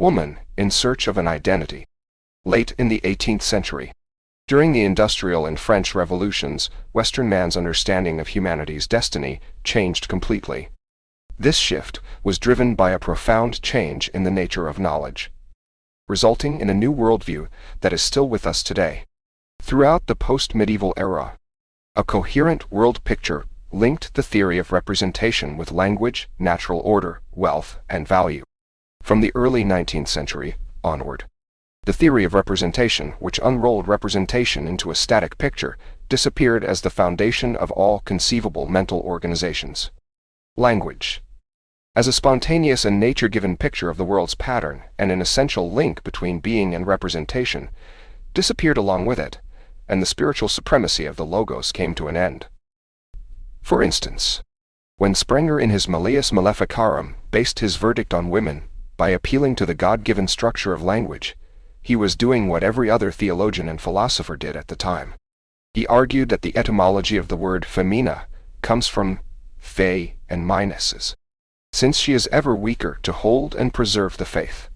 Woman in search of an identity. Late in the 18th century. During the Industrial and French Revolutions, Western man's understanding of humanity's destiny changed completely. This shift was driven by a profound change in the nature of knowledge, resulting in a new worldview that is still with us today. Throughout the post-medieval era, a coherent world picture linked the theory of representation with language, natural order, wealth, and value. From the early 19th century onward, the theory of representation, which unrolled representation into a static picture, disappeared as the foundation of all conceivable mental organizations. Language, as a spontaneous and nature-given picture of the world's pattern and an essential link between being and representation, disappeared along with it, and the spiritual supremacy of the logos came to an end. For instance, when Sprenger in his Malleus Maleficarum based his verdict on women by appealing to the God-given structure of language, he was doing what every other theologian and philosopher did at the time. He argued that the etymology of the word femina comes from fe and minuses, since she is ever weaker to hold and preserve the faith.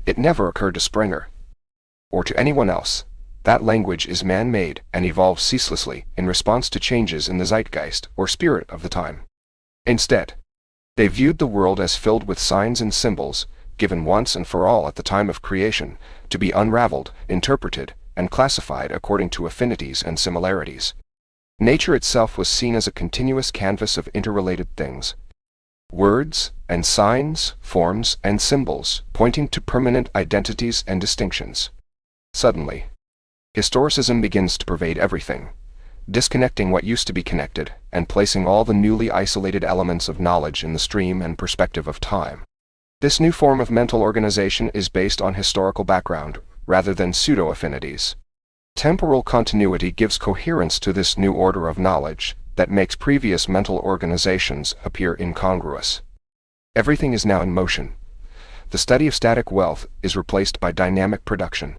It never occurred to Sprenger, or to anyone else, that language is man-made and evolves ceaselessly in response to changes in the zeitgeist or spirit of the time. Instead, they viewed the world as filled with signs and symbols, given once and for all at the time of creation, to be unraveled, interpreted, and classified according to affinities and similarities. Nature itself was seen as a continuous canvas of interrelated things. Words and signs, forms and symbols, pointing to permanent identities and distinctions. Suddenly, historicism begins to pervade everything, disconnecting what used to be connected and placing all the newly isolated elements of knowledge in the stream and perspective of time. This new form of mental organization is based on historical background, rather than pseudo-affinities. Temporal continuity gives coherence to this new order of knowledge that makes previous mental organizations appear incongruous. Everything is now in motion. The study of static wealth is replaced by dynamic production.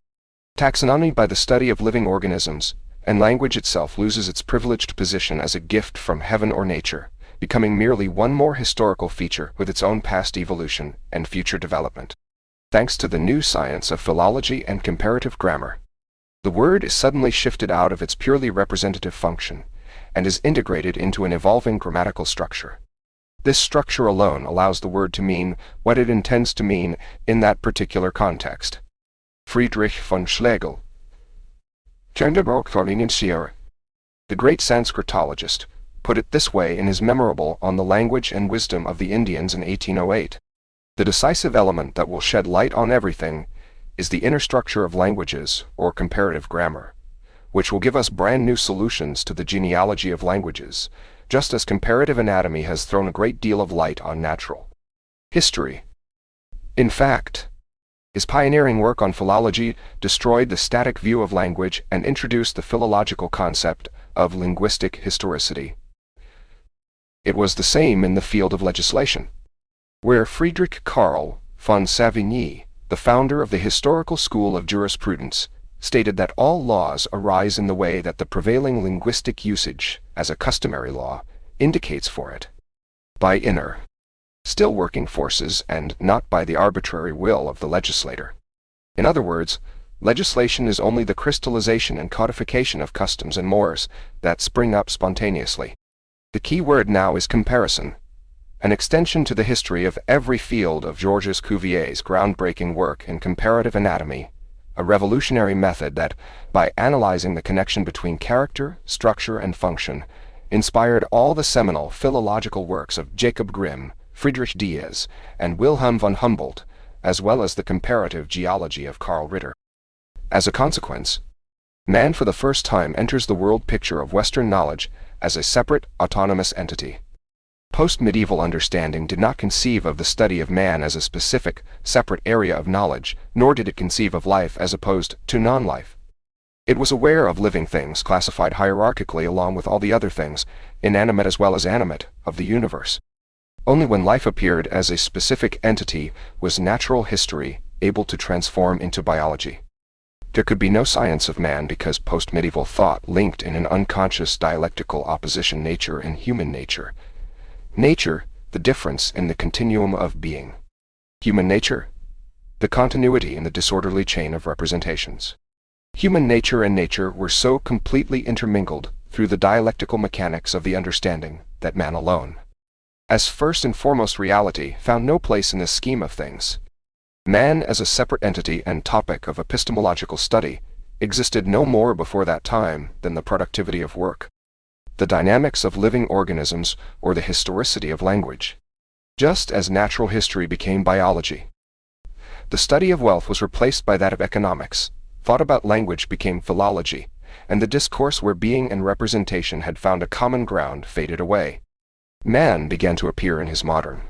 Taxonomy by the study of living organisms, and language itself loses its privileged position as a gift from heaven or nature, becoming merely one more historical feature with its own past evolution and future development. Thanks to the new science of philology and comparative grammar, the word is suddenly shifted out of its purely representative function and is integrated into an evolving grammatical structure. This structure alone allows the word to mean what it intends to mean in that particular context. Friedrich von Schlegel, the great Sanskritologist, put it this way in his memorable On the Language and Wisdom of the Indians in 1808. The decisive element that will shed light on everything is the inner structure of languages, or comparative grammar, which will give us brand new solutions to the genealogy of languages, just as comparative anatomy has thrown a great deal of light on natural history. In fact, his pioneering work on philology destroyed the static view of language and introduced the philological concept of linguistic historicity. It was the same in the field of legislation, where Friedrich Karl von Savigny, the founder of the historical school of jurisprudence, stated that all laws arise in the way that the prevailing linguistic usage, as a customary law, indicates for it, by inner, still working forces and not by the arbitrary will of the legislator. In other words, legislation is only the crystallization and codification of customs and mores that spring up spontaneously. The key word now is comparison, an extension to the history of every field of Georges Cuvier's groundbreaking work in comparative anatomy, a revolutionary method that, by analyzing the connection between character, structure, and function, inspired all the seminal philological works of Jacob Grimm, Friedrich Diaz, and Wilhelm von Humboldt, as well as the comparative geology of Karl Ritter. As a consequence, man for the first time enters the world picture of Western knowledge as a separate, autonomous entity. Post-medieval understanding did not conceive of the study of man as a specific, separate area of knowledge, nor did it conceive of life as opposed to non-life. It was aware of living things classified hierarchically along with all the other things, inanimate as well as animate, of the universe. Only when life appeared as a specific entity was natural history able to transform into biology. There could be no science of man because post-medieval thought linked in an unconscious dialectical opposition nature and human nature. Nature, the difference in the continuum of being. Human nature, the continuity in the disorderly chain of representations. Human nature and nature were so completely intermingled through the dialectical mechanics of the understanding that man alone, as first and foremost reality, found no place in this scheme of things. Man as a separate entity and topic of epistemological study existed no more before that time than the productivity of work, the dynamics of living organisms, or the historicity of language. Just as natural history became biology, the study of wealth was replaced by that of economics, thought about language became philology, and the discourse where being and representation had found a common ground faded away. Man began to appear in his modern,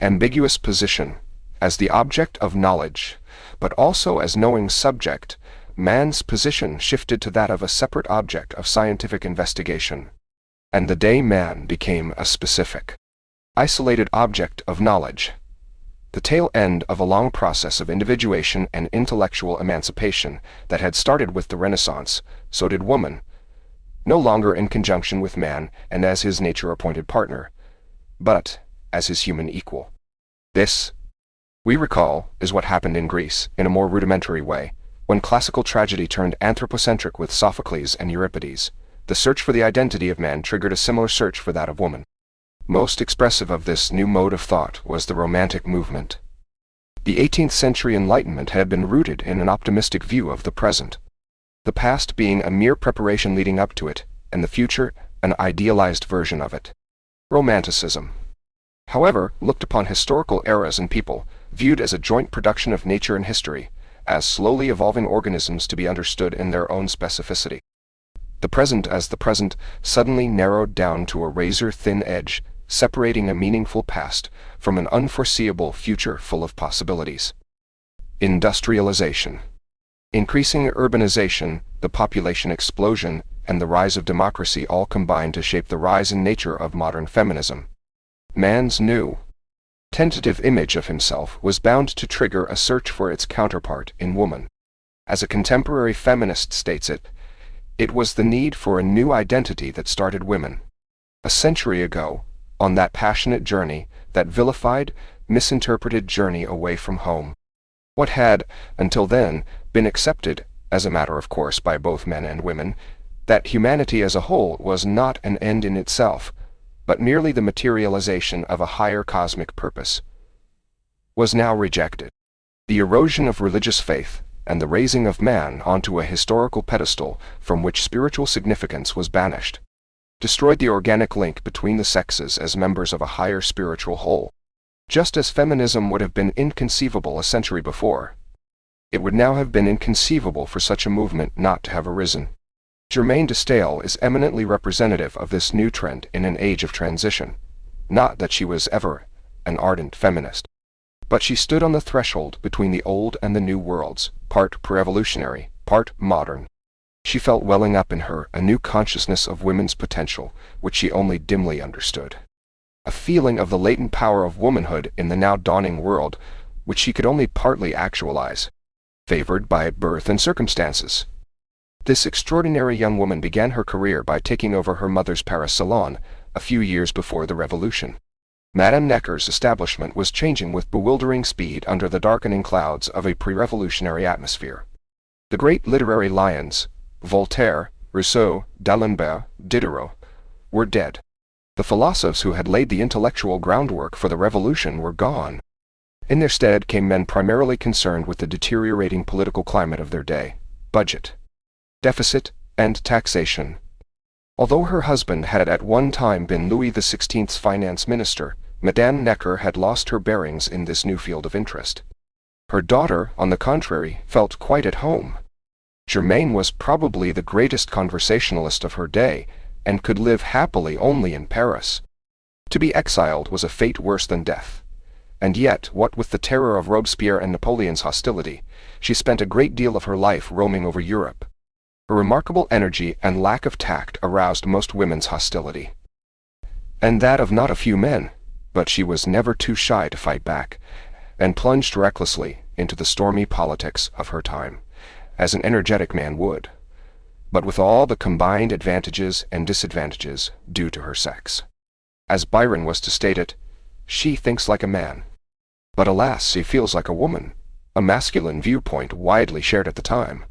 ambiguous position as the object of knowledge, but also as knowing subject. Man's position shifted to that of a separate object of scientific investigation, and the day man became a specific, isolated object of knowledge, the tail end of a long process of individuation and intellectual emancipation that had started with the Renaissance. So did woman, no longer in conjunction with man and as his nature-appointed partner, but as his human equal. This, we recall, is what happened in Greece in a more rudimentary way, when classical tragedy turned anthropocentric with Sophocles and Euripides. The search for the identity of man triggered a similar search for that of woman. Most expressive of this new mode of thought was the Romantic movement. The 18th century Enlightenment had been rooted in an optimistic view of the present, the past being a mere preparation leading up to it, and the future an idealized version of it. Romanticism, however, looked upon historical eras and people, viewed as a joint production of nature and history, as slowly evolving organisms to be understood in their own specificity. The present as the present suddenly narrowed down to a razor-thin edge, separating a meaningful past from an unforeseeable future full of possibilities. Industrialization, increasing urbanization, the population explosion, and the rise of democracy all combined to shape the rise in nature of modern feminism. Man's new, tentative image of himself was bound to trigger a search for its counterpart in woman. As a contemporary feminist states it, it was the need for a new identity that started women, a century ago, on that passionate journey, that vilified, misinterpreted journey away from home. What had, until then, been accepted, as a matter of course by both men and women, that humanity as a whole was not an end in itself, but merely the materialization of a higher cosmic purpose, was now rejected. The erosion of religious faith, and the raising of man onto a historical pedestal from which spiritual significance was banished, destroyed the organic link between the sexes as members of a higher spiritual whole. Just as feminism would have been inconceivable a century before, it would now have been inconceivable for such a movement not to have arisen. Germaine de Staël is eminently representative of this new trend in an age of transition. Not that she was ever an ardent feminist, but she stood on the threshold between the old and the new worlds, part pre-revolutionary, part modern. She felt welling up in her a new consciousness of women's potential, which she only dimly understood. A feeling of the latent power of womanhood in the now dawning world, which she could only partly actualize, favored by birth and circumstances. This extraordinary young woman began her career by taking over her mother's Paris salon, a few years before the Revolution. Madame Necker's establishment was changing with bewildering speed under the darkening clouds of a pre-revolutionary atmosphere. The great literary lions, Voltaire, Rousseau, D'Alembert, Diderot, were dead. The philosophers who had laid the intellectual groundwork for the revolution were gone. In their stead came men primarily concerned with the deteriorating political climate of their day, budget, deficit, and taxation. Although her husband had at one time been Louis XVI's finance minister, Madame Necker had lost her bearings in this new field of interest. Her daughter, on the contrary, felt quite at home. Germaine was probably the greatest conversationalist of her day, and could live happily only in Paris. To be exiled was a fate worse than death. And yet, what with the terror of Robespierre and Napoleon's hostility, she spent a great deal of her life roaming over Europe. Her remarkable energy and lack of tact aroused most women's hostility, and that of not a few men, but she was never too shy to fight back, and plunged recklessly into the stormy politics of her time, as an energetic man would, but with all the combined advantages and disadvantages due to her sex. As Byron was to state it, she thinks like a man, but alas, she feels like a woman, a masculine viewpoint widely shared at the time.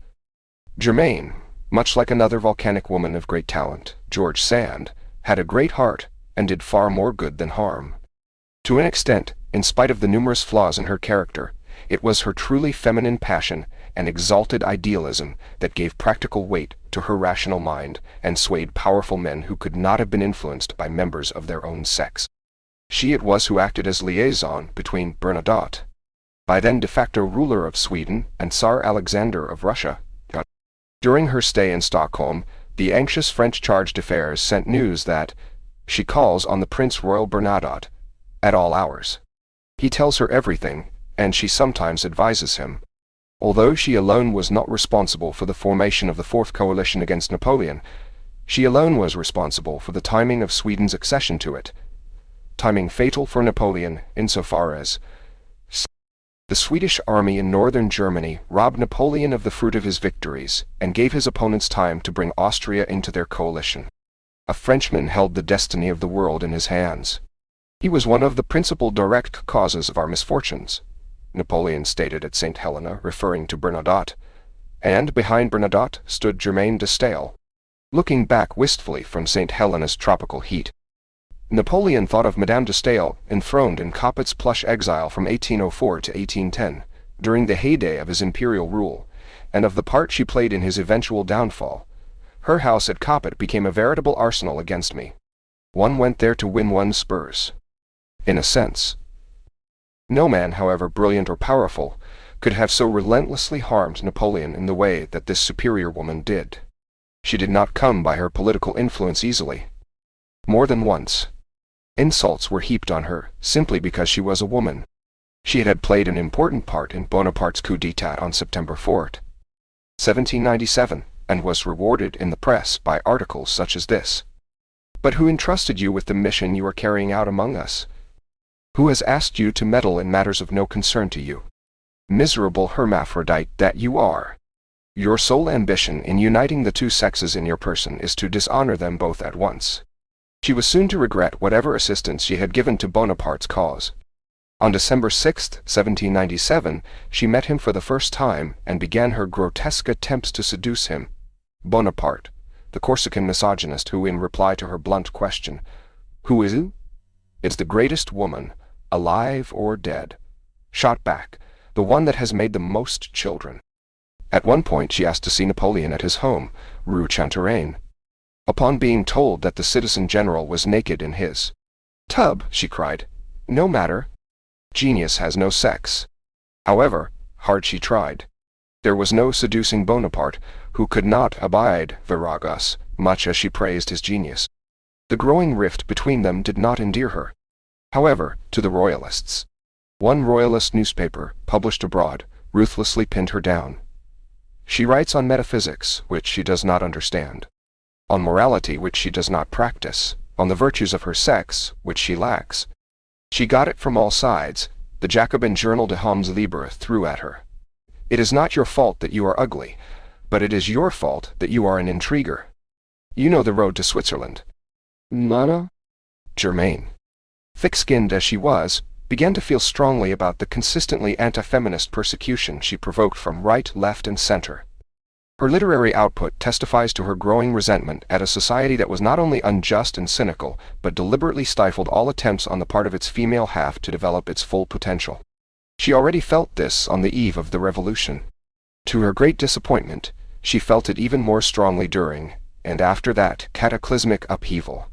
Germaine, much like another volcanic woman of great talent, George Sand, had a great heart and did far more good than harm. To an extent, in spite of the numerous flaws in her character, it was her truly feminine passion and exalted idealism that gave practical weight to her rational mind and swayed powerful men who could not have been influenced by members of their own sex. She it was who acted as liaison between Bernadotte, by then de facto ruler of Sweden, and Tsar Alexander of Russia. During her stay in Stockholm, the anxious French charge d'affaires sent news that she calls on the Prince Royal Bernadotte at all hours. He tells her everything, and she sometimes advises him. Although she alone was not responsible for the formation of the Fourth Coalition against Napoleon, she alone was responsible for the timing of Sweden's accession to it. Timing fatal for Napoleon insofar as the Swedish army in northern Germany robbed Napoleon of the fruit of his victories and gave his opponents time to bring Austria into their coalition. A Frenchman held the destiny of the world in his hands. He was one of the principal direct causes of our misfortunes, Napoleon stated at St. Helena, referring to Bernadotte, and behind Bernadotte stood Germaine de Staël. Looking back wistfully from St. Helena's tropical heat, Napoleon thought of Madame de Staël, enthroned in Capet's plush exile from 1804 to 1810, during the heyday of his imperial rule, and of the part she played in his eventual downfall. Her house at Capet became a veritable arsenal against me. One went there to win one's spurs. In a sense. No man, however brilliant or powerful, could have so relentlessly harmed Napoleon in the way that this superior woman did. She did not come by her political influence easily. More than once, insults were heaped on her simply because she was a woman. She had played an important part in Bonaparte's coup d'état on September 4, 1797, and was rewarded in the press by articles such as this. But who entrusted you with the mission you are carrying out among us? Who has asked you to meddle in matters of no concern to you? Miserable hermaphrodite that you are! Your sole ambition in uniting the two sexes in your person is to dishonor them both at once. She was soon to regret whatever assistance she had given to Bonaparte's cause. On December 6, 1797, she met him for the first time and began her grotesque attempts to seduce him. Bonaparte, the Corsican misogynist who, in reply to her blunt question, "Who is it?" "It's the greatest woman, alive or dead," shot back, "the one that has made the most children." At one point she asked to see Napoleon at his home, Rue Chantereine. Upon being told that the citizen general was naked in his tub, she cried, "No matter. Genius has no sex." However, hard she tried. There was no seducing Bonaparte, who could not abide viragus, much as she praised his genius. The growing rift between them did not endear her, however, to the royalists. One royalist newspaper, published abroad, ruthlessly pinned her down. She writes on metaphysics, which she does not understand, on morality which she does not practice, on the virtues of her sex, which she lacks. She got it from all sides. The Jacobin Journal de Hommes Libres threw at her. It is not your fault that you are ugly, but it is your fault that you are an intriguer. You know the road to Switzerland. Mana? Germaine, thick-skinned as she was, began to feel strongly about the consistently anti-feminist persecution she provoked from right, left, and center. Her literary output testifies to her growing resentment at a society that was not only unjust and cynical, but deliberately stifled all attempts on the part of its female half to develop its full potential. She already felt this on the eve of the Revolution. To her great disappointment, she felt it even more strongly during, and after that cataclysmic upheaval.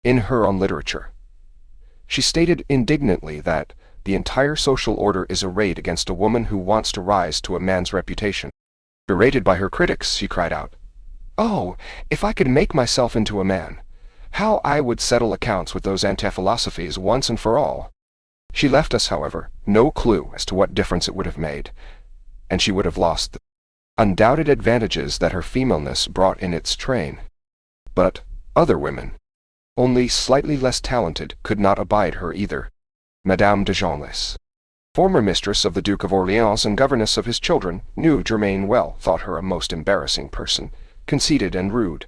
In her On Literature, she stated indignantly that the entire social order is arrayed against a woman who wants to rise to a man's reputation. Berated by her critics, she cried out, "Oh, if I could make myself into a man, how I would settle accounts with those anti-philosophies once and for all." She left us, however, no clue as to what difference it would have made, and she would have lost the undoubted advantages that her femaleness brought in its train. But other women, only slightly less talented, could not abide her either. Madame de Genlis, former mistress of the Duke of Orleans and governess of his children, knew Germaine well, thought her a most embarrassing person, conceited and rude,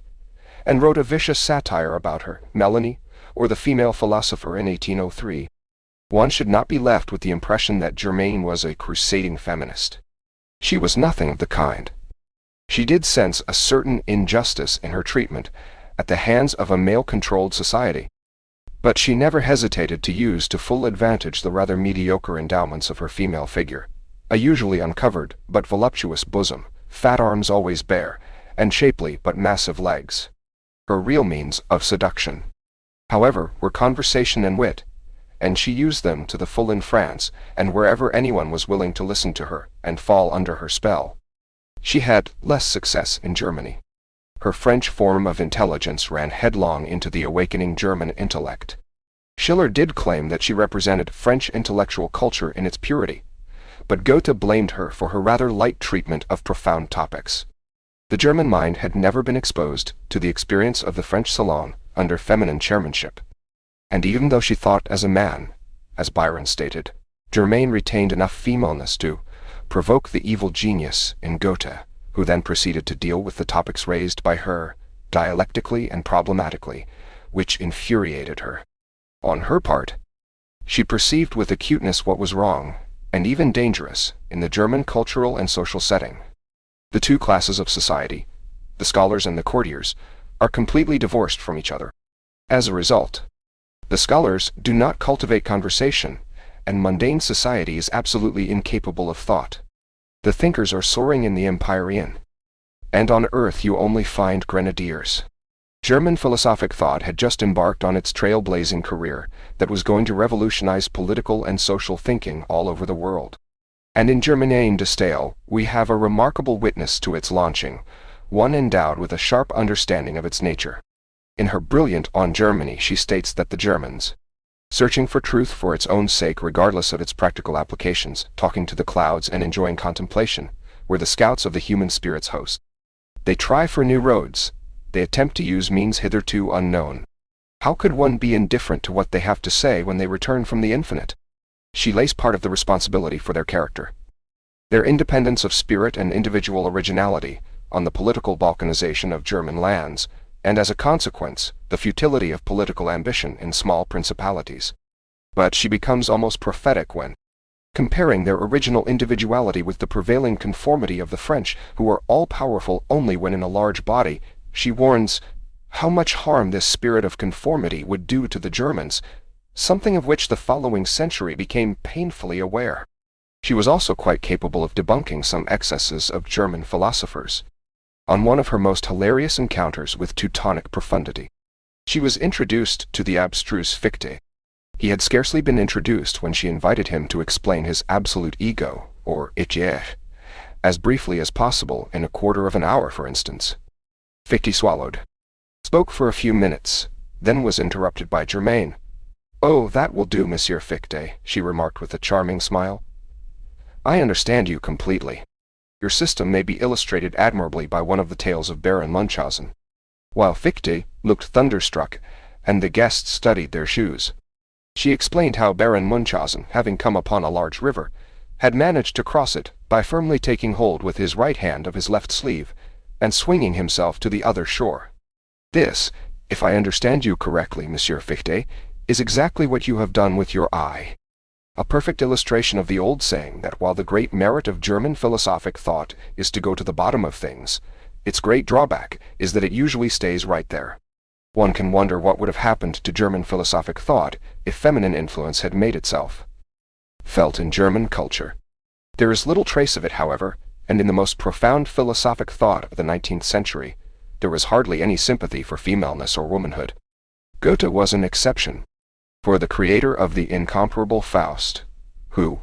and wrote a vicious satire about her, Melanie, or the Female Philosopher, in 1803. One should not be left with the impression that Germaine was a crusading feminist. She was nothing of the kind. She did sense a certain injustice in her treatment at the hands of a male-controlled society, but she never hesitated to use to full advantage the rather mediocre endowments of her female figure, a usually uncovered but voluptuous bosom, fat arms always bare, and shapely but massive legs. Her real means of seduction, however, were conversation and wit, and she used them to the full in France and wherever anyone was willing to listen to her and fall under her spell. She had less success in Germany. Her French form of intelligence ran headlong into the awakening German intellect. Schiller did claim that she represented French intellectual culture in its purity, but Goethe blamed her for her rather light treatment of profound topics. The German mind had never been exposed to the experience of the French salon under feminine chairmanship. And even though she thought as a man, as Byron stated, Germaine retained enough femaleness to provoke the evil genius in Goethe, who then proceeded to deal with the topics raised by her, dialectically and problematically, which infuriated her. On her part, she perceived with acuteness what was wrong, and even dangerous, in the German cultural and social setting. The two classes of society, the scholars and the courtiers, are completely divorced from each other. As a result, the scholars do not cultivate conversation, and mundane society is absolutely incapable of thought. The thinkers are soaring in the empyrean, and on earth you only find grenadiers. German philosophic thought had just embarked on its trailblazing career that was going to revolutionize political and social thinking all over the world. And in Germaine de Stael we have a remarkable witness to its launching, one endowed with a sharp understanding of its nature. In her brilliant On Germany she states that the Germans, searching for truth for its own sake regardless of its practical applications, talking to the clouds and enjoying contemplation, were the scouts of the human spirit's host. They try for new roads. They attempt to use means hitherto unknown. How could one be indifferent to what they have to say when they return from the infinite? She lays part of the responsibility for their character, their independence of spirit and individual originality, on the political balkanization of German lands, and as a consequence, the futility of political ambition in small principalities. But she becomes almost prophetic when, comparing their original individuality with the prevailing conformity of the French, who are all-powerful only when in a large body, she warns how much harm this spirit of conformity would do to the Germans, something of which the following century became painfully aware. She was also quite capable of debunking some excesses of German philosophers. On one of her most hilarious encounters with Teutonic profundity, she was introduced to the abstruse Fichte. He had scarcely been introduced when she invited him to explain his absolute ego, or Ich, as briefly as possible in a quarter of an hour, for instance. Fichte swallowed, spoke for a few minutes, then was interrupted by Germaine. "Oh, that will do, Monsieur Fichte," she remarked with a charming smile. "I understand you completely. Your system may be illustrated admirably by one of the tales of Baron Munchausen." While Fichte looked thunderstruck, and the guests studied their shoes, she explained how Baron Munchausen, having come upon a large river, had managed to cross it by firmly taking hold with his right hand of his left sleeve and swinging himself to the other shore. This, if I understand you correctly, Monsieur Fichte, is exactly what you have done with your eye. A perfect illustration of the old saying that while the great merit of German philosophic thought is to go to the bottom of things, its great drawback is that it usually stays right there. One can wonder what would have happened to German philosophic thought if feminine influence had made itself felt in German culture. There is little trace of it, however, and in the most profound philosophic thought of the 19th century, there was hardly any sympathy for femaleness or womanhood. Goethe was an exception. For the creator of the incomparable Faust, who,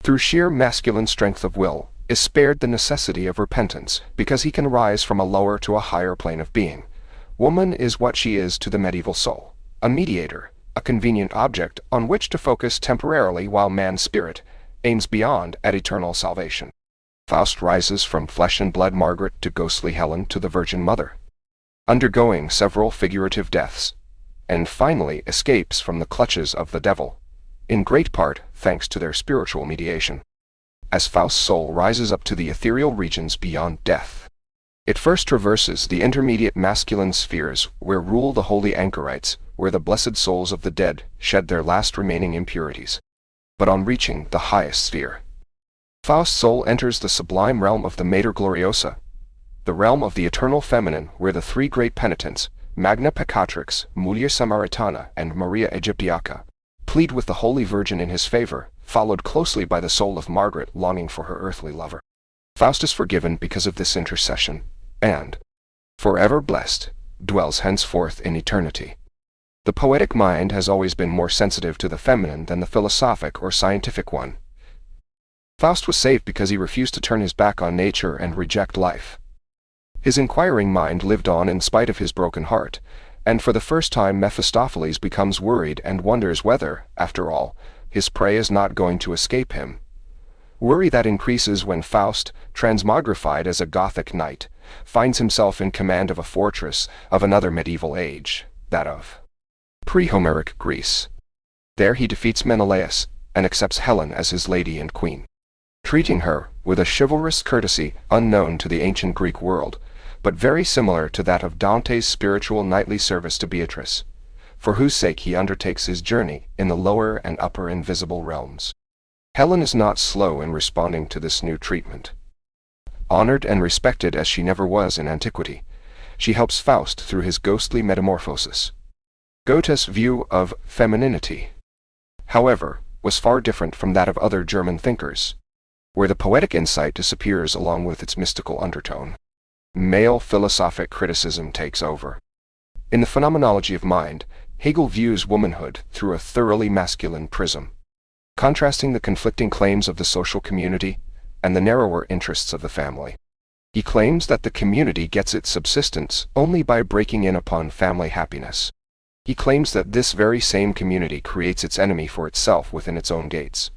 through sheer masculine strength of will, is spared the necessity of repentance because he can rise from a lower to a higher plane of being, woman is what she is to the medieval soul, a mediator, a convenient object on which to focus temporarily while man's spirit aims beyond at eternal salvation. Faust rises from flesh and blood Margaret to ghostly Helen to the Virgin Mother, undergoing several figurative deaths, and finally escapes from the clutches of the devil, in great part thanks to their spiritual mediation. As Faust's soul rises up to the ethereal regions beyond death, it first traverses the intermediate masculine spheres where rule the holy anchorites, where the blessed souls of the dead shed their last remaining impurities. But on reaching the highest sphere, Faust's soul enters the sublime realm of the Mater Gloriosa, the realm of the eternal feminine, where the three great penitents, Magna Peccatrix, Mulier Samaritana, and Maria Aegyptiaca, plead with the Holy Virgin in his favor, followed closely by the soul of Margaret longing for her earthly lover. Faust is forgiven because of this intercession, and, forever blessed, dwells henceforth in eternity. The poetic mind has always been more sensitive to the feminine than the philosophic or scientific one. Faust was saved because he refused to turn his back on nature and reject life. His inquiring mind lived on in spite of his broken heart, and for the first time Mephistopheles becomes worried and wonders whether, after all, his prey is not going to escape him. Worry that increases when Faust, transmogrified as a Gothic knight, finds himself in command of a fortress of another medieval age, that of pre-Homeric Greece. There he defeats Menelaus and accepts Helen as his lady and queen, treating her with a chivalrous courtesy unknown to the ancient Greek world, but very similar to that of Dante's spiritual knightly service to Beatrice, for whose sake he undertakes his journey in the lower and upper invisible realms. Helen is not slow in responding to this new treatment. Honored and respected as she never was in antiquity, she helps Faust through his ghostly metamorphosis. Goethe's view of femininity, however, was far different from that of other German thinkers, where the poetic insight disappears along with its mystical undertone. Male philosophic criticism takes over. In the Phenomenology of Mind, Hegel views womanhood through a thoroughly masculine prism, contrasting the conflicting claims of the social community and the narrower interests of the family. He claims that the community gets its subsistence only by breaking in upon family happiness. He claims that this very same community creates its enemy for itself within its own gates,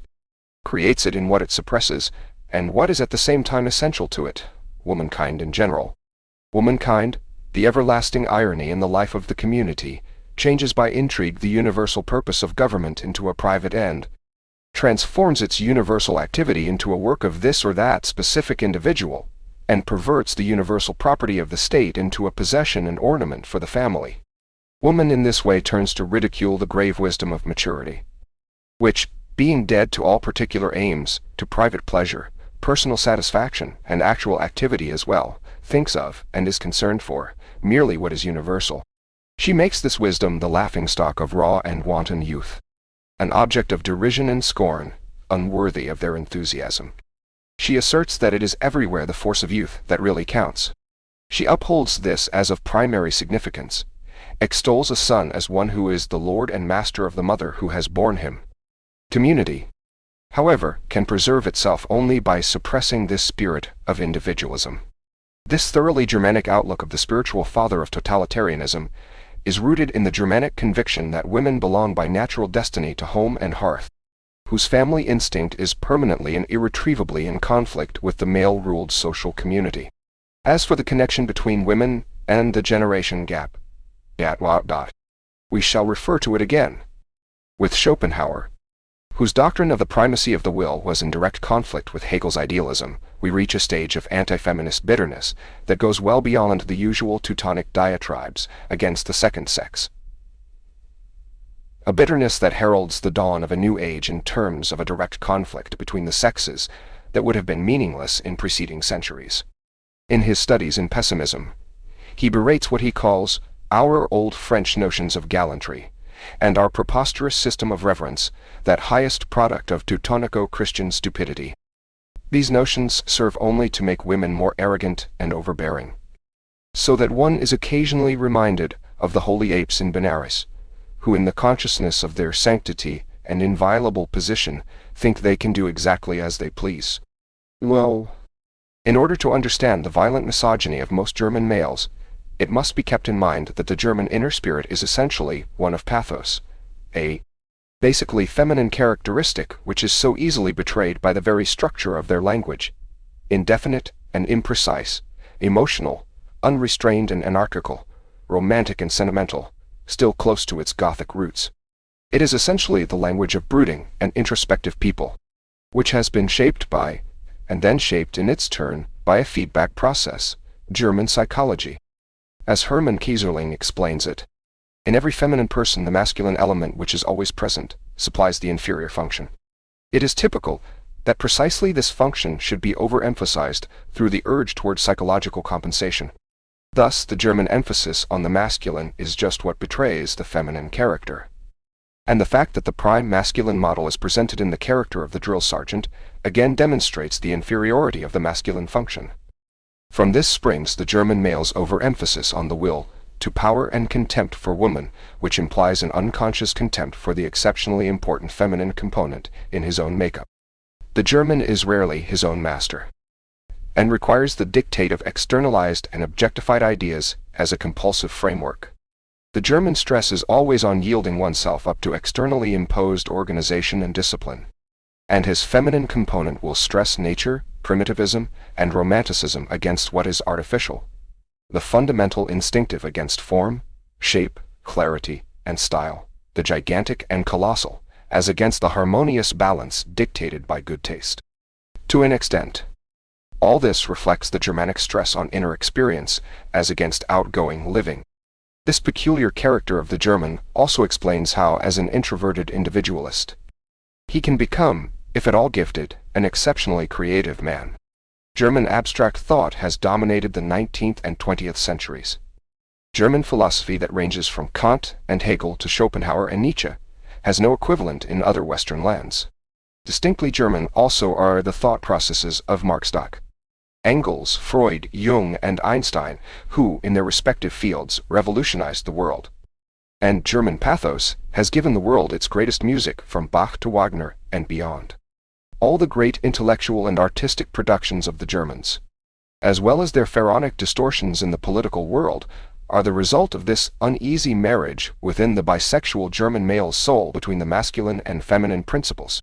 creates it in what it suppresses, and what is at the same time essential to it, womankind in general. Womankind, the everlasting irony in the life of the community, changes by intrigue the universal purpose of government into a private end, transforms its universal activity into a work of this or that specific individual, and perverts the universal property of the state into a possession and ornament for the family. Woman in this way turns to ridicule the grave wisdom of maturity, which, being dead to all particular aims, to private pleasure, personal satisfaction, and actual activity as well, thinks of, and is concerned for, merely what is universal. She makes this wisdom the laughingstock of raw and wanton youth, an object of derision and scorn, unworthy of their enthusiasm. She asserts that it is everywhere the force of youth that really counts. She upholds this as of primary significance, extols a son as one who is the lord and master of the mother who has borne him. Community, however, can preserve itself only by suppressing this spirit of individualism. This thoroughly Germanic outlook of the spiritual father of totalitarianism is rooted in the Germanic conviction that women belong by natural destiny to home and hearth, whose family instinct is permanently and irretrievably in conflict with the male-ruled social community. As for the connection between women and the generation gap, we shall refer to it again. With Schopenhauer, whose doctrine of the primacy of the will was in direct conflict with Hegel's idealism, we reach a stage of anti-feminist bitterness that goes well beyond the usual Teutonic diatribes against the second sex. A bitterness that heralds the dawn of a new age in terms of a direct conflict between the sexes that would have been meaningless in preceding centuries. In his studies in pessimism, he berates what he calls our old French notions of gallantry, and our preposterous system of reverence, that highest product of Teutonico-Christian stupidity. These notions serve only to make women more arrogant and overbearing, so that one is occasionally reminded of the holy apes in Benares, who in the consciousness of their sanctity and inviolable position think they can do exactly as they please. Well, in order to understand the violent misogyny of most German males, it must be kept in mind that the German inner spirit is essentially one of pathos, a basically feminine characteristic which is so easily betrayed by the very structure of their language, indefinite and imprecise, emotional, unrestrained and anarchical, romantic and sentimental, still close to its Gothic roots. It is essentially the language of brooding and introspective people, which has been shaped by, and then shaped in its turn by a feedback process, German psychology. As Hermann Kieserling explains it, In every feminine person, the masculine element, which is always present, supplies the inferior function. It is typical that precisely this function should be overemphasized through the urge toward psychological compensation. Thus, the German emphasis on the masculine is just what betrays the feminine character. And the fact that the prime masculine model is presented in the character of the drill sergeant again demonstrates the inferiority of the masculine function. From this springs the German male's overemphasis on the will to power and contempt for woman, which implies an unconscious contempt for the exceptionally important feminine component in his own makeup. The German is rarely his own master, and requires the dictate of externalized and objectified ideas as a compulsive framework. The German stresses always on yielding oneself up to externally imposed organization and discipline, and his feminine component will stress nature, primitivism, and romanticism against what is artificial, the fundamental instinctive against form, shape, clarity, and style, the gigantic and colossal, as against the harmonious balance dictated by good taste. To an extent, all this reflects the Germanic stress on inner experience as against outgoing living. This peculiar character of the German also explains how, as an introverted individualist, he can become, if at all gifted, an exceptionally creative man. German abstract thought has dominated the 19th and 20th centuries. German philosophy that ranges from Kant and Hegel to Schopenhauer and Nietzsche has no equivalent in other Western lands. Distinctly German also are the thought processes of Marx, Engels, Freud, Jung, and Einstein, who, in their respective fields, revolutionized the world. And German pathos has given the world its greatest music from Bach to Wagner and beyond. All the great intellectual and artistic productions of the Germans, as well as their pharaonic distortions in the political world, are the result of this uneasy marriage within the bisexual German male's soul between the masculine and feminine principles.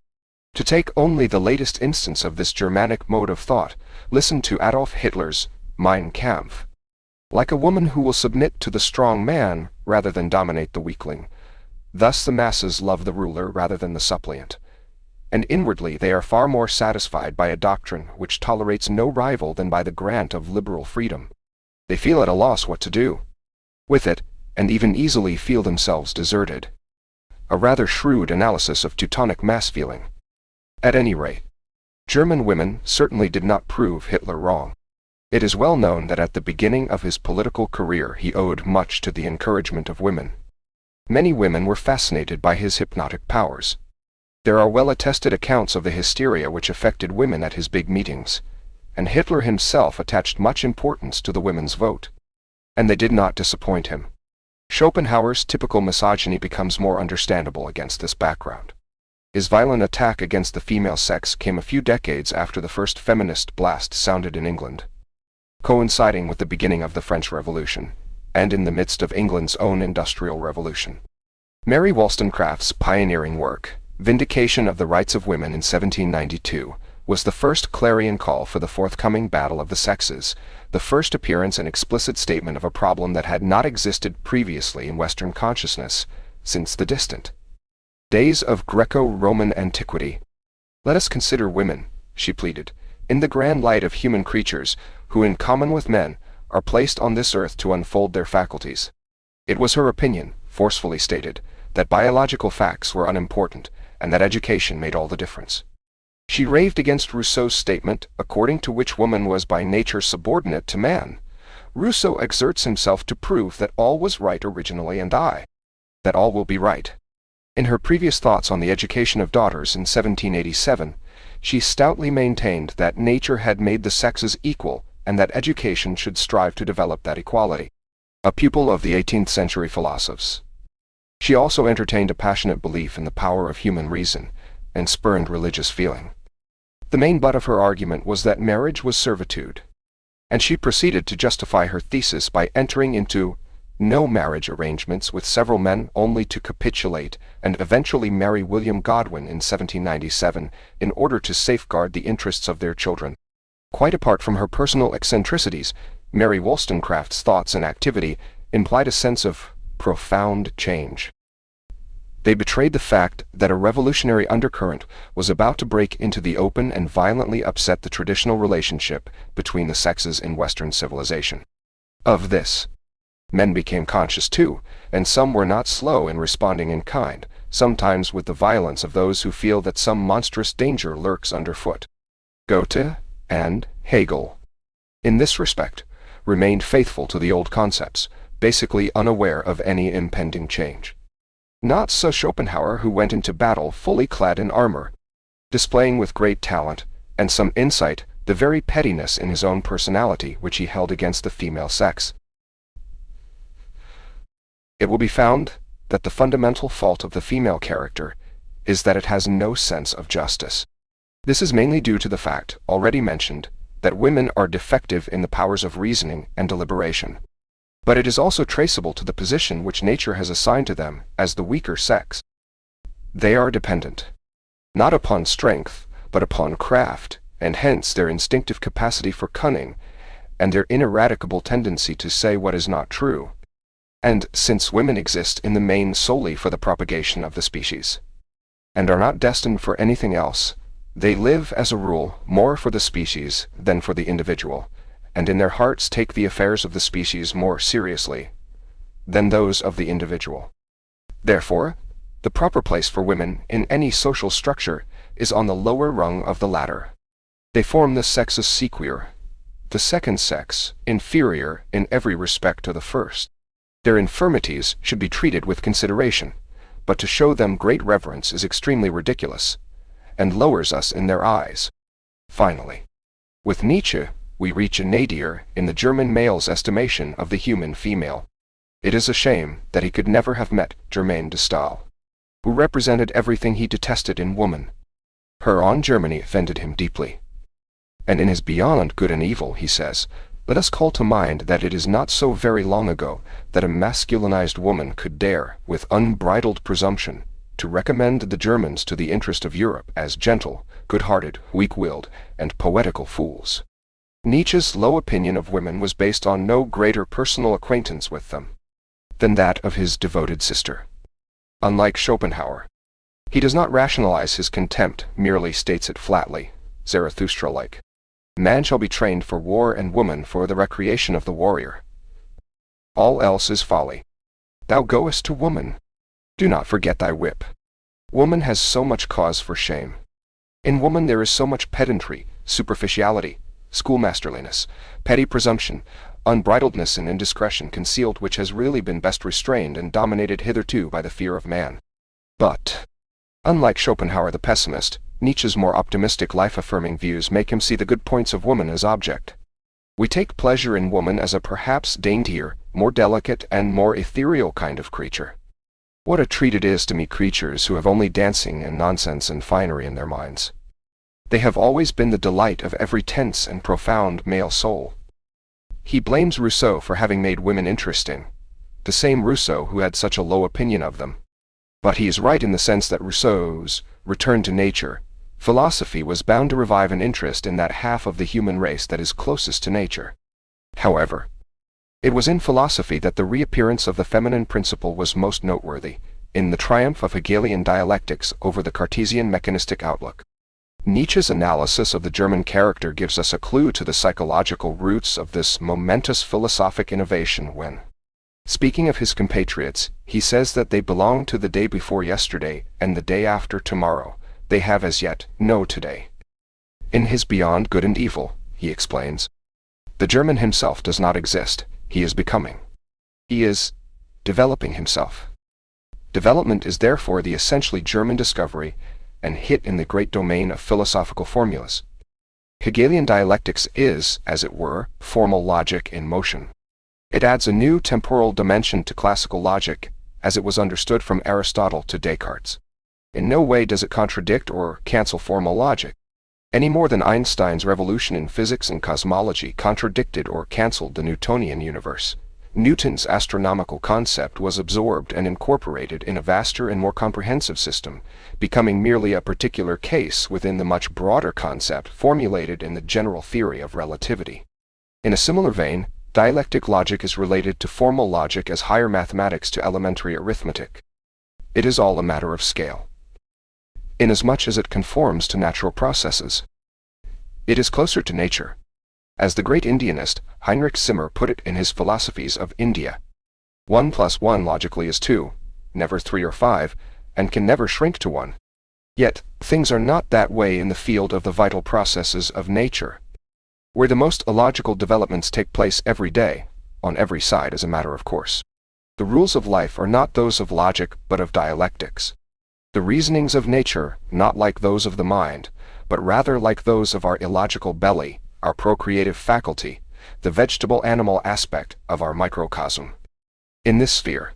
To take only the latest instance of this Germanic mode of thought, listen to Adolf Hitler's Mein Kampf. Like a woman who will submit to the strong man rather than dominate the weakling, thus the masses love the ruler rather than the suppliant. And inwardly they are far more satisfied by a doctrine which tolerates no rival than by the grant of liberal freedom. They feel at a loss what to do with it, and even easily feel themselves deserted. A rather shrewd analysis of Teutonic mass feeling. At any rate, German women certainly did not prove Hitler wrong. It is well known that at the beginning of his political career he owed much to the encouragement of women. Many women were fascinated by his hypnotic powers. There are well-attested accounts of the hysteria which affected women at his big meetings, and Hitler himself attached much importance to the women's vote. And they did not disappoint him. Schopenhauer's typical misogyny becomes more understandable against this background. His violent attack against the female sex came a few decades after the first feminist blast sounded in England, coinciding with the beginning of the French Revolution, and in the midst of England's own industrial revolution. Mary Wollstonecraft's pioneering work, Vindication of the Rights of Women in 1792, was the first clarion call for the forthcoming battle of the sexes, the first appearance and explicit statement of a problem that had not existed previously in Western consciousness since the distant days of Greco-Roman antiquity. Let us consider women, she pleaded, in the grand light of human creatures, who in common with men, are placed on this earth to unfold their faculties. It was her opinion, forcefully stated, that biological facts were unimportant, and that education made all the difference. She raved against Rousseau's statement, according to which woman was by nature subordinate to man. Rousseau exerts himself to prove that all was right originally and that all will be right. In her previous thoughts on the education of daughters in 1787, she stoutly maintained that nature had made the sexes equal and that education should strive to develop that equality. A pupil of the 18th century philosophers, she also entertained a passionate belief in the power of human reason and spurned religious feeling. The main butt of her argument was that marriage was servitude, and she proceeded to justify her thesis by entering into no marriage arrangements with several men only to capitulate and eventually marry William Godwin in 1797 in order to safeguard the interests of their children. Quite apart from her personal eccentricities, Mary Wollstonecraft's thoughts and activity implied a sense of profound change. They betrayed the fact that a revolutionary undercurrent was about to break into the open and violently upset the traditional relationship between the sexes in Western civilization. Of this, Men became conscious too, and some were not slow in responding in kind, sometimes with the violence of those who feel that some monstrous danger lurks underfoot. Goethe and Hegel, in this respect, remained faithful to the old concepts, basically unaware of any impending change. Not so Schopenhauer, who went into battle fully clad in armor, displaying with great talent and some insight the very pettiness in his own personality which he held against the female sex. It will be found that the fundamental fault of the female character is that it has no sense of justice. This is mainly due to the fact, already mentioned, that women are defective in the powers of reasoning and deliberation. But it is also traceable to the position which nature has assigned to them as the weaker sex. They are dependent, not upon strength, but upon craft, and hence their instinctive capacity for cunning, and their ineradicable tendency to say what is not true. And since women exist in the main solely for the propagation of the species, and are not destined for anything else, they live, as a rule, more for the species than for the individual, and in their hearts take the affairs of the species more seriously than those of the individual. Therefore, the proper place for women in any social structure is on the lower rung of the ladder. They form the sexus sequior, the second sex, inferior in every respect to the first. Their infirmities should be treated with consideration, but to show them great reverence is extremely ridiculous, and lowers us in their eyes. Finally, with Nietzsche, we reach a nadir in the German male's estimation of the human female. It is a shame that he could never have met Germaine de Stael, who represented everything he detested in woman. Her On Germany offended him deeply. And in his Beyond Good and Evil, he says, let us call to mind that it is not so very long ago that a masculinized woman could dare, with unbridled presumption, to recommend the Germans to the interest of Europe as gentle, good-hearted, weak-willed, and poetical fools. Nietzsche's low opinion of women was based on no greater personal acquaintance with them than that of his devoted sister. Unlike Schopenhauer, he does not rationalize his contempt, merely states it flatly, Zarathustra-like. Man shall be trained for war and woman for the recreation of the warrior. All else is folly. Thou goest to woman. Do not forget thy whip. Woman has so much cause for shame. In woman there is so much pedantry, superficiality, schoolmasterliness, petty presumption, unbridledness and indiscretion concealed which has really been best restrained and dominated hitherto by the fear of man. But, unlike Schopenhauer the pessimist, Nietzsche's more optimistic life-affirming views make him see the good points of woman as object. We take pleasure in woman as a perhaps daintier, more delicate and more ethereal kind of creature. What a treat it is to meet creatures who have only dancing and nonsense and finery in their minds. They have always been the delight of every tense and profound male soul. He blames Rousseau for having made women interesting, the same Rousseau who had such a low opinion of them. But he is right in the sense that Rousseau's return to nature philosophy was bound to revive an interest in that half of the human race that is closest to nature. However, it was in philosophy that the reappearance of the feminine principle was most noteworthy, in the triumph of Hegelian dialectics over the Cartesian mechanistic outlook. Nietzsche's analysis of the German character gives us a clue to the psychological roots of this momentous philosophic innovation when, speaking of his compatriots, he says that they belong to the day before yesterday and the day after tomorrow. They have as yet no today. In his Beyond Good and Evil, he explains, the German himself does not exist, he is becoming. He is developing himself. Development is therefore the essentially German discovery and hit in the great domain of philosophical formulas. Hegelian dialectics is, as it were, formal logic in motion. It adds a new temporal dimension to classical logic, as it was understood from Aristotle to Descartes. In no way does it contradict or cancel formal logic, any more than Einstein's revolution in physics and cosmology contradicted or cancelled the Newtonian universe. Newton's astronomical concept was absorbed and incorporated in a vaster and more comprehensive system, becoming merely a particular case within the much broader concept formulated in the general theory of relativity. In a similar vein, dialectic logic is related to formal logic as higher mathematics to elementary arithmetic. It is all a matter of scale. Inasmuch as it conforms to natural processes, it is closer to nature. As the great Indianist Heinrich Simmer put it in his Philosophies of India, 1 plus 1 logically is 2, never 3 or 5, and can never shrink to 1. Yet, things are not that way in the field of the vital processes of nature, where the most illogical developments take place every day, on every side as a matter of course. The rules of life are not those of logic but of dialectics. The reasonings of nature not like those of the mind, but rather like those of our illogical belly, our procreative faculty, the vegetable-animal aspect of our microcosm. In this sphere,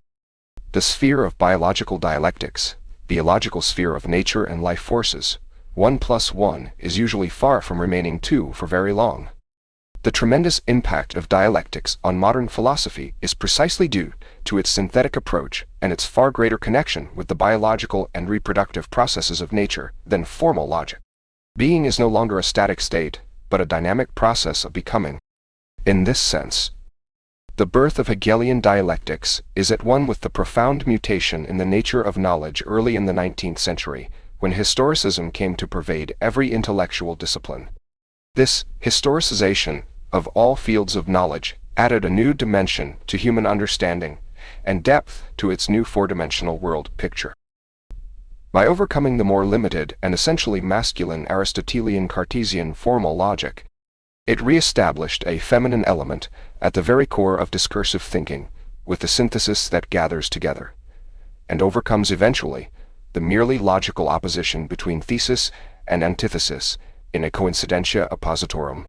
the sphere of biological dialectics, the illogical sphere of nature and life forces, 1 plus 1 is usually far from remaining 2 for very long. The tremendous impact of dialectics on modern philosophy is precisely due to its synthetic approach and its far greater connection with the biological and reproductive processes of nature than formal logic. Being is no longer a static state, but a dynamic process of becoming. In this sense, the birth of Hegelian dialectics is at one with the profound mutation in the nature of knowledge early in the 19th century, when historicism came to pervade every intellectual discipline. This historicization of all fields of knowledge added a new dimension to human understanding and depth to its new four-dimensional world picture. By overcoming the more limited and essentially masculine Aristotelian Cartesian formal logic, it re-established a feminine element at the very core of discursive thinking, with the synthesis that gathers together, and overcomes eventually the merely logical opposition between thesis and antithesis in a coincidentia oppositorum.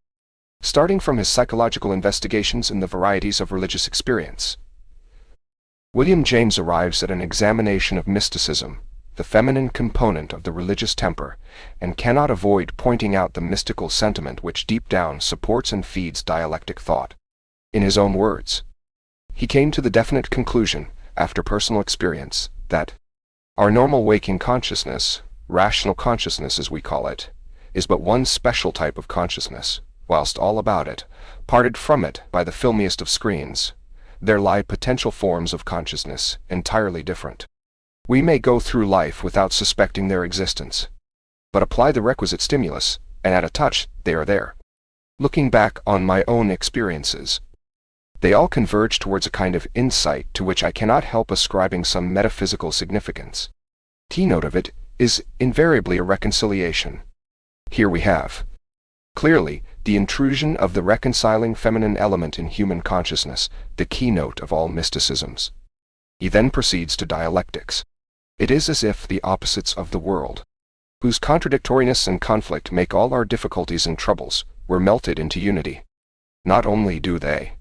Starting from his psychological investigations in the varieties of religious experience, William James arrives at an examination of mysticism, the feminine component of the religious temper, and cannot avoid pointing out the mystical sentiment which deep down supports and feeds dialectic thought. In his own words, he came to the definite conclusion, after personal experience, that our normal waking consciousness, rational consciousness as we call it, is but one special type of consciousness, whilst all about it, parted from it by the filmiest of screens, there lie potential forms of consciousness, entirely different. We may go through life without suspecting their existence, but apply the requisite stimulus, and at a touch, they are there. Looking back on my own experiences, they all converge towards a kind of insight to which I cannot help ascribing some metaphysical significance. Keynote of it is invariably a reconciliation. Here we have, clearly, the intrusion of the reconciling feminine element in human consciousness, the keynote of all mysticisms. He then proceeds to dialectics. It is as if the opposites of the world, whose contradictoriness and conflict make all our difficulties and troubles, were melted into unity. Not only do they,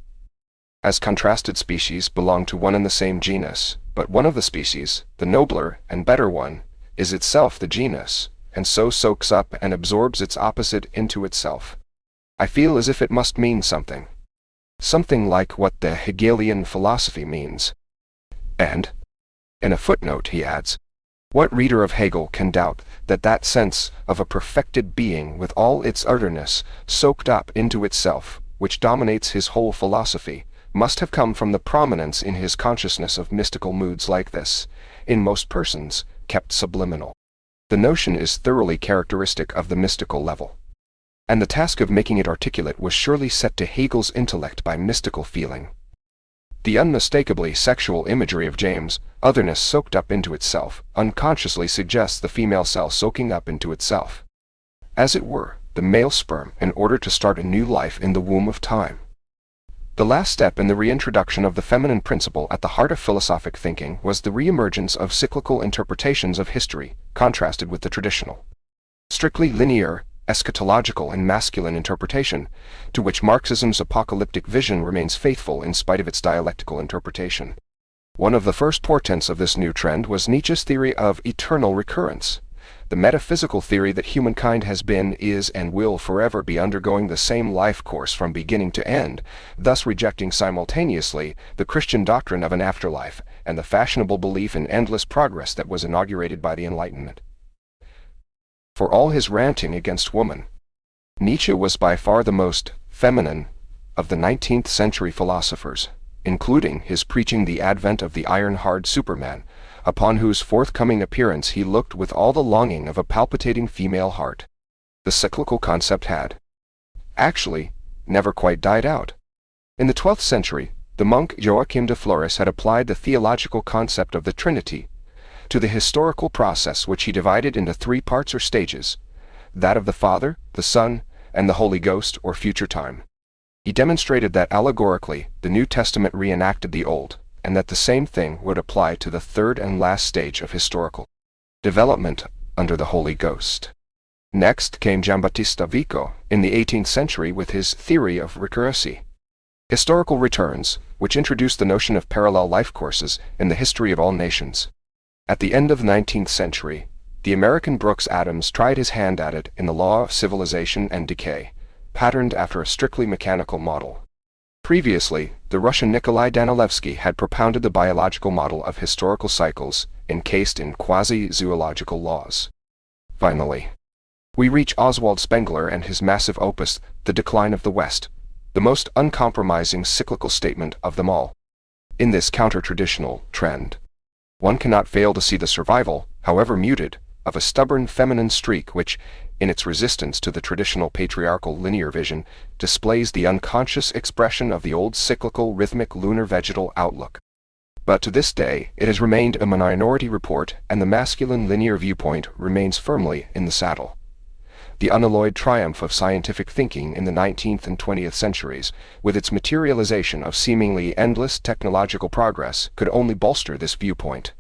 as contrasted species, belong to one and the same genus, but one of the species, the nobler and better one, is itself the genus, and so soaks up and absorbs its opposite into itself. I feel as if it must mean something. Something like what the Hegelian philosophy means. And, in a footnote he adds, what reader of Hegel can doubt that that sense of a perfected being with all its utterness soaked up into itself, which dominates his whole philosophy, must have come from the prominence in his consciousness of mystical moods like this, in most persons, kept subliminal. The notion is thoroughly characteristic of the mystical level, and the task of making it articulate was surely set to Hegel's intellect by mystical feeling. The unmistakably sexual imagery of James' otherness soaked up into itself unconsciously suggests the female cell soaking up into itself, as it were, the male sperm in order to start a new life in the womb of time. The last step in the reintroduction of the feminine principle at the heart of philosophic thinking was the reemergence of cyclical interpretations of history, contrasted with the traditional, strictly linear, eschatological and masculine interpretation, to which Marxism's apocalyptic vision remains faithful in spite of its dialectical interpretation. One of the first portents of this new trend was Nietzsche's theory of eternal recurrence, the metaphysical theory that humankind has been, is, and will forever be undergoing the same life course from beginning to end, thus rejecting simultaneously the Christian doctrine of an afterlife and the fashionable belief in endless progress that was inaugurated by the Enlightenment. For all his ranting against woman, Nietzsche was by far the most feminine of the 19th century philosophers, including his preaching the advent of the iron-hard Superman, upon whose forthcoming appearance he looked with all the longing of a palpitating female heart. The cyclical concept had, actually, never quite died out. In the 12th century, The monk Joachim de Flores had applied the theological concept of the Trinity to the historical process, which he divided into three parts or stages: that of the Father, the Son, and the Holy Ghost, or future time. He demonstrated that allegorically the New Testament reenacted the Old, and that the same thing would apply to the third and last stage of historical development under the Holy Ghost. Next came Giambattista Vico in the 18th century with his theory of recurrency, historical returns, which introduced the notion of parallel life courses in the history of all nations. At the end of the 19th century, the American Brooks Adams tried his hand at it in the Law of Civilization and Decay, patterned after a strictly mechanical model. Previously, the Russian Nikolai Danilevsky had propounded the biological model of historical cycles encased in quasi-zoological laws. Finally, we reach Oswald Spengler and his massive opus, The Decline of the West, the most uncompromising cyclical statement of them all. In this counter-traditional trend, one cannot fail to see the survival, however muted, of a stubborn feminine streak which, in its resistance to the traditional patriarchal linear vision, displays the unconscious expression of the old cyclical rhythmic lunar vegetal outlook. But to this day, it has remained a minority report, and the masculine linear viewpoint remains firmly in the saddle. The unalloyed triumph of scientific thinking in the 19th and 20th centuries, with its materialization of seemingly endless technological progress, could only bolster this viewpoint.